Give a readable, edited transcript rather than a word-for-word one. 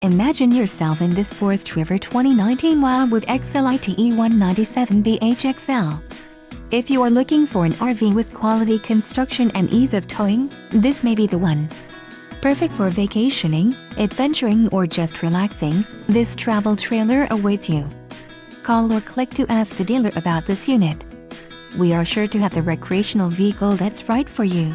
Imagine yourself in this Forest River 2019 Wildwood Xlite 197Bhxl. If you are looking for an RV with quality construction and ease of towing, this may be the one. Perfect for vacationing, adventuring or just relaxing, this travel trailer awaits you. Call or click to ask the dealer about this unit. We are sure to have the recreational vehicle that's right for you.